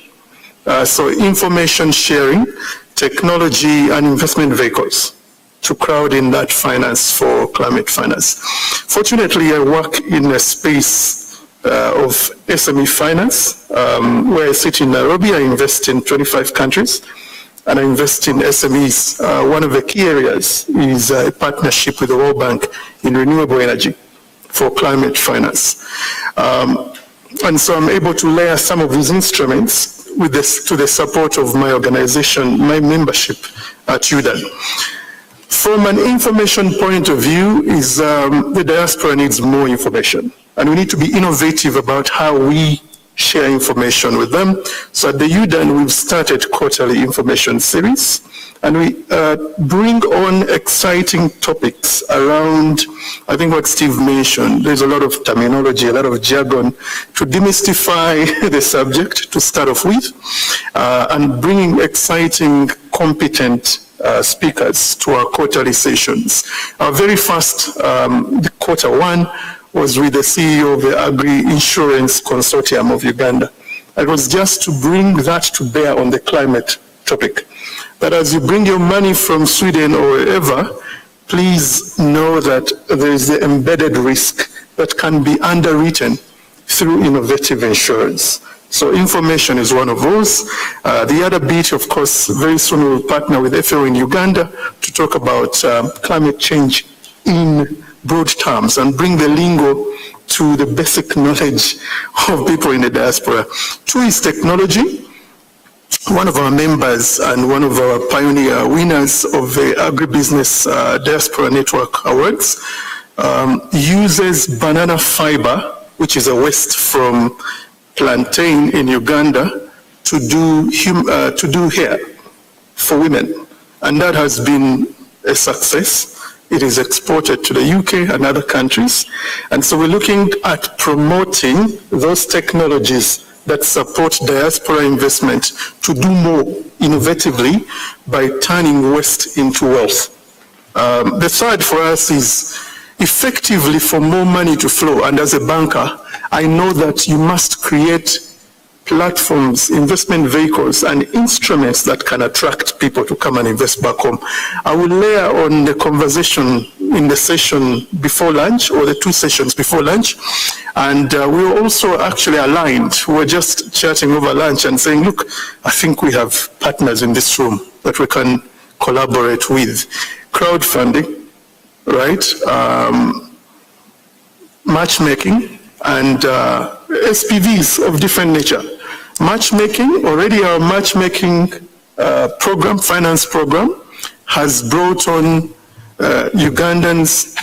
So information sharing, technology, and investment vehicles to crowd in that finance for climate finance. Fortunately, I work in a space of SME finance, where I sit in Nairobi. I invest in 25 countries. And I invest in SMEs. One of the key areas is a partnership with the World Bank in renewable energy for climate finance. And so I'm able to layer some of these instruments to the support of my organization, my membership at UDAN. From an information point of view, the diaspora needs more information. And we need to be innovative about how we share information with them. So at the UDAN, we've started quarterly information series, and we bring on exciting topics around, I think what Steve mentioned, there's a lot of terminology, a lot of jargon to demystify the subject to start off with, and bringing exciting, competent speakers to our quarterly sessions. Our very first, the quarter one, was with the CEO of the Agri-Insurance Consortium of Uganda. It was just to bring that to bear on the climate topic. That as you bring your money from Sweden or wherever, please know that there is the embedded risk that can be underwritten through innovative insurance. So information is one of those. The other bit, of course, very soon we'll partner with FAO in Uganda to talk about climate change in broad terms and bring the lingo to the basic knowledge of people in the diaspora. Two is technology. One of our members and one of our pioneer winners of the Agribusiness Diaspora Network Awards uses banana fiber, which is a waste from plantain in Uganda, to do hair for women. And that has been a success. It is exported to the UK and other countries. And so we're looking at promoting those technologies that support diaspora investment to do more innovatively by turning waste into wealth. The third for us is effectively for more money to flow. And as a banker, I know that you must create platforms, investment vehicles, and instruments that can attract people to come and invest back home. I will layer on the conversation in the session before lunch, or the two sessions before lunch, and we're also actually aligned. We're just chatting over lunch and saying, look, I think we have partners in this room that we can collaborate with. Crowdfunding, right? Matchmaking and SPVs of different nature. Matchmaking, already our matchmaking program, finance program, has brought on Ugandans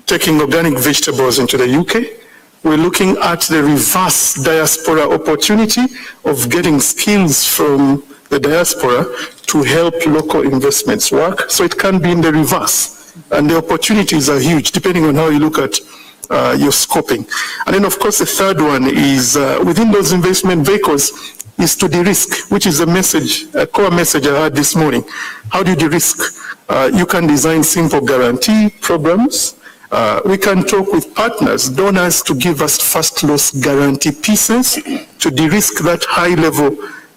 taking organic vegetables into the UK. We're looking at the reverse diaspora opportunity of getting skills from the diaspora to help local investments work. So it can be in the reverse. And the opportunities are huge, depending on how you look at your scoping. And then, of course, the third one is within those investment vehicles is to de-risk, which is a message, a core message I heard this morning. How do you de-risk? You can design simple guarantee programs. We can talk with partners, donors, to give us first loss guarantee pieces to de-risk that high-level,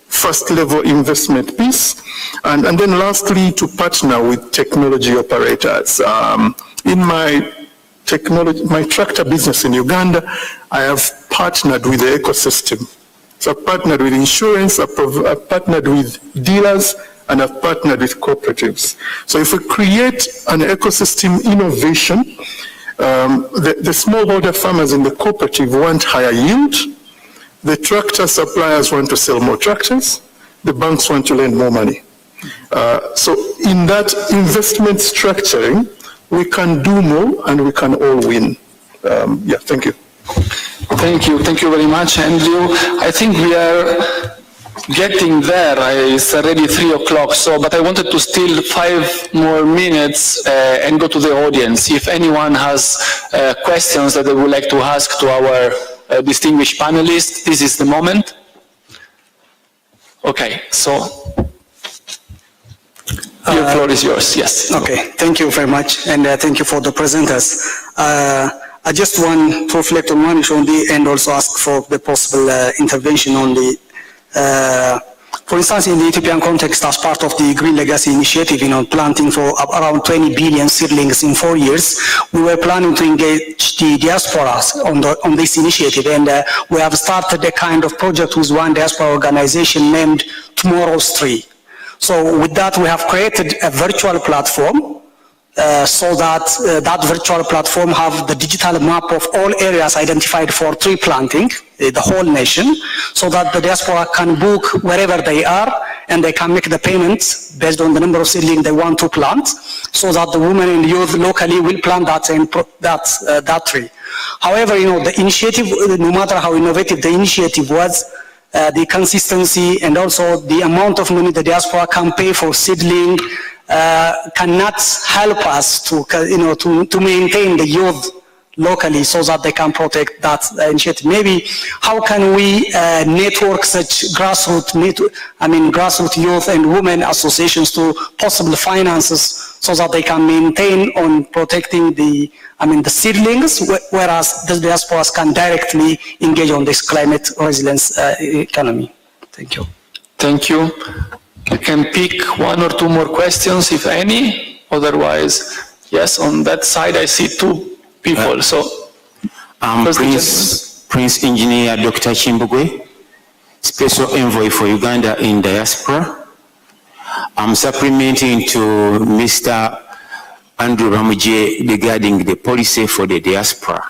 first-level investment piece. And then lastly, to partner with technology operators. In my tractor business in Uganda, I have partnered with the ecosystem. So I've partnered with insurance, I've partnered with dealers, and I've partnered with cooperatives. So if we create an ecosystem innovation, the smallholder farmers in the cooperative want higher yield, the tractor suppliers want to sell more tractors, the banks want to lend more money. So in that investment structuring, we can do more and we can all win. Yeah, thank you. Thank you very much, Andrew. I think we are getting there. It's already 3 o'clock, but I wanted to steal 5 more minutes and go to the audience. If anyone has questions that they would like to ask to our distinguished panelists, this is the moment. Okay, so your floor is yours, yes. Okay, thank you very much, and thank you for the presenters. I just want to reflect on one issue only and also ask for the possible intervention on the, for instance, in the Ethiopian context, as part of the Green Legacy Initiative, planting for around 20 billion seedlings in 4 years, we were planning to engage the diasporas on this initiative, and we have started a kind of project with one diaspora organization named Tomorrow's Tree. So with that, we have created a virtual platform so that that virtual platform have the digital map of all areas identified for tree planting, the whole nation, so that the diaspora can book wherever they are and they can make the payments based on the number of seedlings they want to plant, so that the women and youth locally will plant that tree. However, the initiative, no matter how innovative the initiative was, the consistency and also the amount of money the diaspora can pay for seedling cannot help us to maintain the youth locally so that they can protect that initiative. Maybe how can we network such grassroots youth and women associations to possible finances so that they can maintain on protecting the seedlings, whereas the diasporas can directly engage on this climate resilience economy. Thank you. Thank you. You can pick 1 or 2 more questions, if any. Otherwise, yes, on that side I see 2 people. Prince Engineer Dr. Chimbugwe, Special Envoy for Uganda in Diaspora. I'm supplementing to Mr. Andrew Ramuje regarding the policy for the diaspora.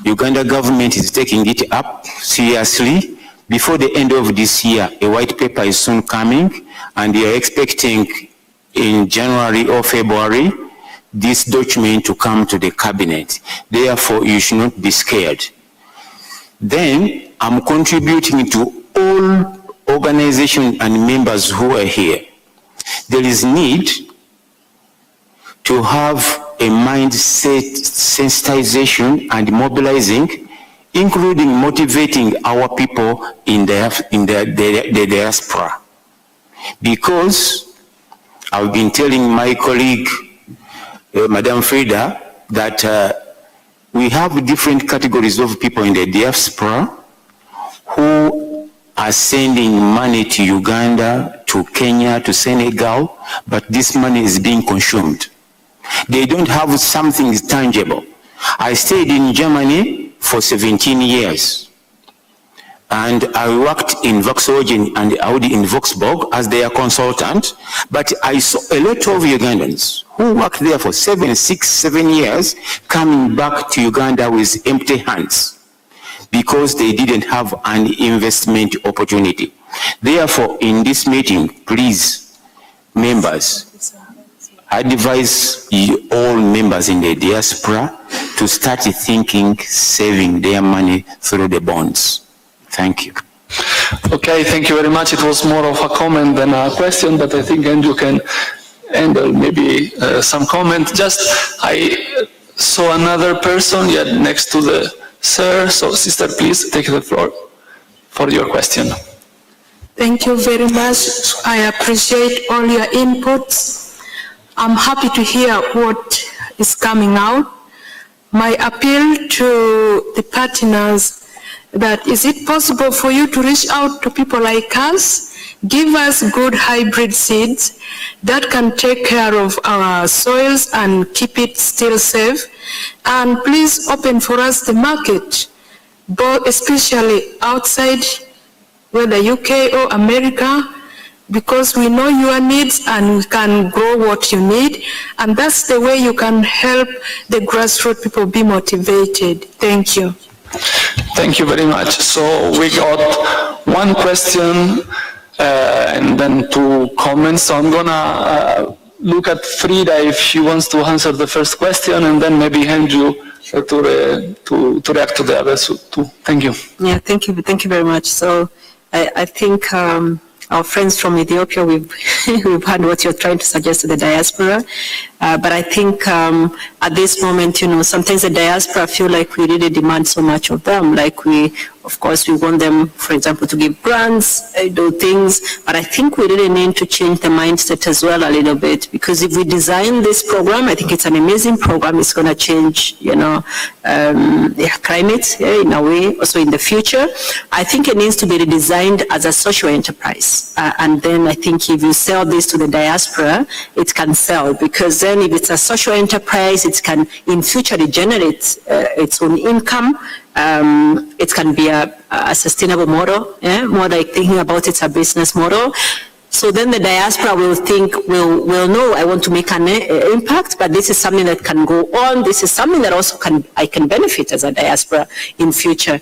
Uganda government is taking it up seriously. Before the end of this year, a white paper is soon coming, and they are expecting in January or February this document to come to the cabinet. Therefore, you should not be scared. Then, I'm contributing to all organizations and members who are here. There is need to have a mindset sensitization and mobilizing, including motivating our people in the diaspora. Because I've been telling my colleague, Madam Frida, that we have different categories of people in the diaspora who are sending money to Uganda, to Kenya, to Senegal, but this money is being consumed. They don't have something tangible. I stayed in Germany for 17 years. and I worked in Volkswagen and Audi in Volkswagen as their consultant, but I saw a lot of Ugandans who worked there for 7 years coming back to Uganda with empty hands because they didn't have an investment opportunity. Therefore, in this meeting, please, members, I advise all members in the diaspora to start thinking, saving their money through the bonds. Thank you. Okay, thank you very much. It was more of a comment than a question, but I think Andrew can handle maybe some comment. Just, I saw another person next to the sir. So, sister, please take the floor for your question. Thank you very much. I appreciate all your inputs. I'm happy to hear what is coming out. My appeal to the partners that is it possible for you to reach out to people like us, give us good hybrid seeds that can take care of our soils and keep it still safe, and please open for us the market, both especially outside, whether UK or America, because we know your needs and we can grow what you need, and that's the way you can help the grassroots people be motivated. Thank you. Thank you very much. So we got one question and then 2 comments. So I'm gonna look at Frida if she wants to answer the first question, and then maybe Andrew to react to the others too. Thank you. Yeah, thank you very much. So I think our friends from Ethiopia, we've heard what you're trying to suggest to the diaspora, but I think at this moment, sometimes the diaspora feel like we really demand so much of them, like of course, we want them, for example, to give grants, do things, but I think we really need to change the mindset as well a little bit, because if we design this program, I think it's an amazing program. It's going to change, the climate in a way, also in the future. I think it needs to be redesigned as a social enterprise. And then I think if you sell this to the diaspora, it can sell, because then if it's a social enterprise, it can in future generate its own income. It can be a sustainable model, more like thinking about it's a business model. So then the diaspora will think, will know, I want to make an impact, but this is something that can go on. This is something that also I can benefit as a diaspora in future.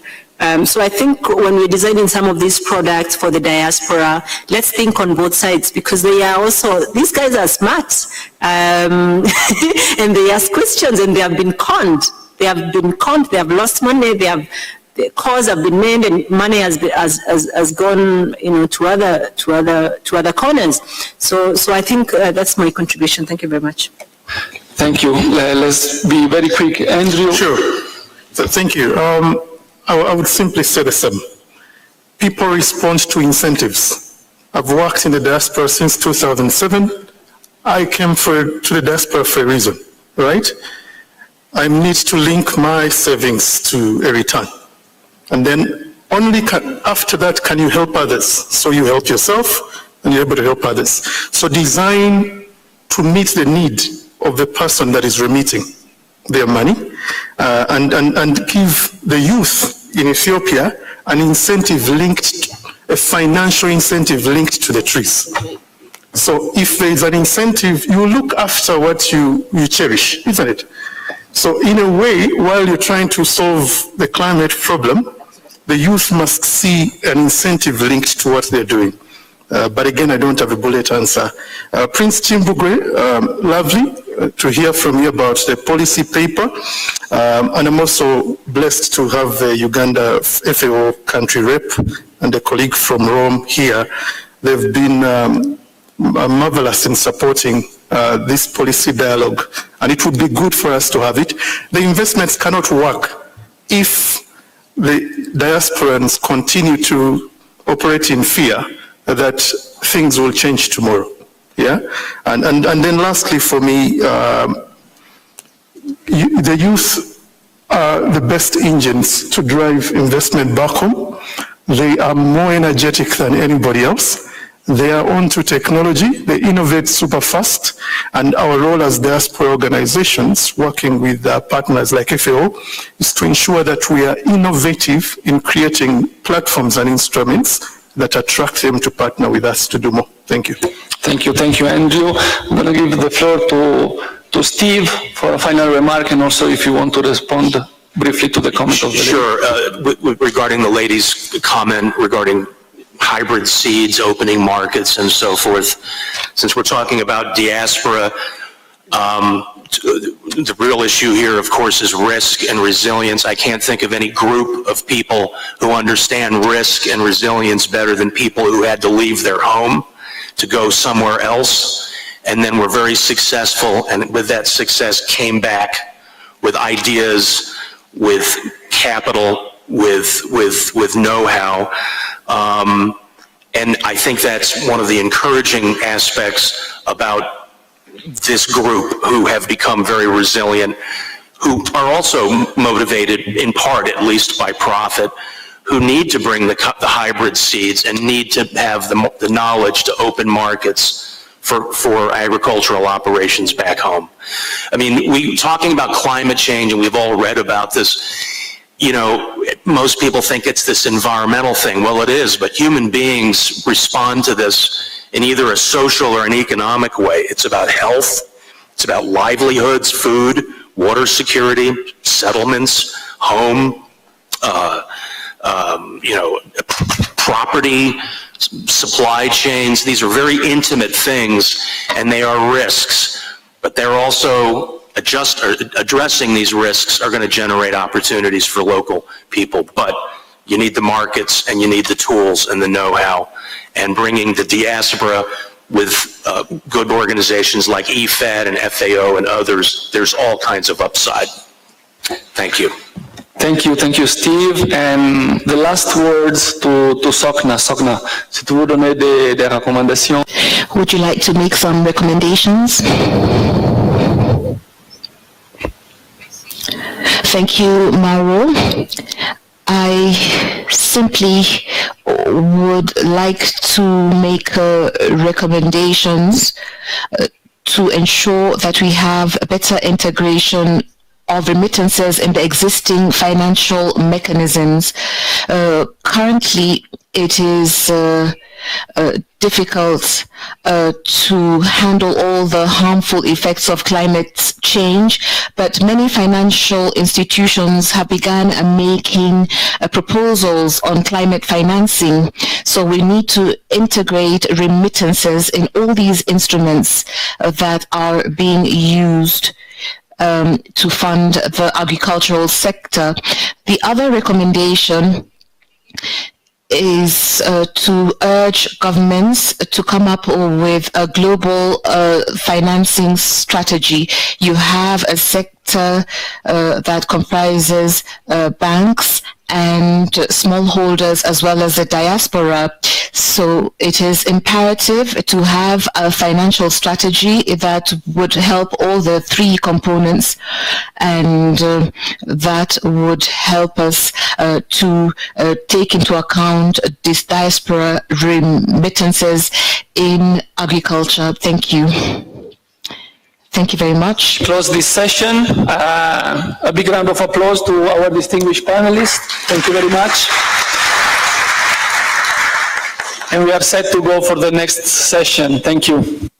So I think when we're designing some of these products for the diaspora, let's think on both sides, because they are also, these guys are smart, and they ask questions, and they have been conned. They have lost money, the calls have been made, and money has gone, to other corners. So I think that's my contribution. Thank you very much. Thank you. Let's be very quick. Andrew? Sure. So, thank you. I would simply say the same. People respond to incentives. I've worked in the diaspora since 2007. I came to the diaspora for a reason, right? I need to link my savings to a return. And then only after that can you help others. So you help yourself and you're able to help others. So design to meet the need of the person that is remitting their money, and give the youth in Ethiopia an incentive a financial incentive linked to the trees. So if there is an incentive, you look after what you cherish, isn't it? So in a way, while you're trying to solve the climate problem, the youth must see an incentive linked to what they're doing. But again, I don't have a bullet answer. Prince Chimbugwe, lovely to hear from you about the policy paper. And I'm also blessed to have the Uganda FAO country rep and a colleague from Rome here. They've been marvelous in supporting this policy dialogue, and it would be good for us to have it. The investments cannot work if the diasporans continue to operate in fear that things will change tomorrow. Yeah, and then lastly for me, the youth are the best engines to drive investment back home. They are more energetic than anybody else. They are onto technology, they innovate super fast, and our role as diaspora organizations working with partners like FAO is to ensure that we are innovative in creating platforms and instruments that attract them to partner with us to do more. Thank you. Thank you, Andrew. I'm going to give the floor to Steve for a final remark, and also if you want to respond briefly to the comment of the lady. Sure. Regarding the lady's comment regarding hybrid seeds, opening markets, and so forth, since we're talking about diaspora, the real issue here, of course, is risk and resilience. I can't think of any group of people who understand risk and resilience better than people who had to leave their home to go somewhere else, and then were very successful, and with that success came back with ideas, with capital, with know-how. And I think that's one of the encouraging aspects about this group, who have become very resilient, who are also motivated in part, at least, by profit, who need to bring the hybrid seeds and need to have the knowledge to open markets for agricultural operations back home. I mean, we talking about climate change, and we've all read about this. You know, most people think it's this environmental thing. Well, it is, but human beings respond to this in either a social or an economic way. It's about health, it's about livelihoods, food, water security, settlements, home, property, supply chains. These are very intimate things, and they are risks, but they're also addressing these risks are going to generate opportunities for local people. But you need the markets, and you need the tools and the know-how, and bringing the diaspora with good organizations like EFAD and FAO and others, there's all kinds of upside. Thank you. Thank you, Steve. And the last words to Sokna. Sokna, si tu veux donner des recommandations. Would you like to make some recommendations? Thank you, Mauro. I simply would like to make recommendations to ensure that we have a better integration of remittances in the existing financial mechanisms. Currently, it is difficult to handle all the harmful effects of climate change, but many financial institutions have begun making proposals on climate financing. So we need to integrate remittances in all these instruments that are being used to fund the agricultural sector. The other recommendation is to urge governments to come up with a global financing strategy. You have a sector that comprises banks and smallholders as well as the diaspora. So it is imperative to have a financial strategy that would help all the three components, and that would help us to take into account this diaspora remittances in agriculture. Thank you. Thank you very much. Close this session. A big round of applause to our distinguished panelists. Thank you very much. And we are set to go for the next session. Thank you.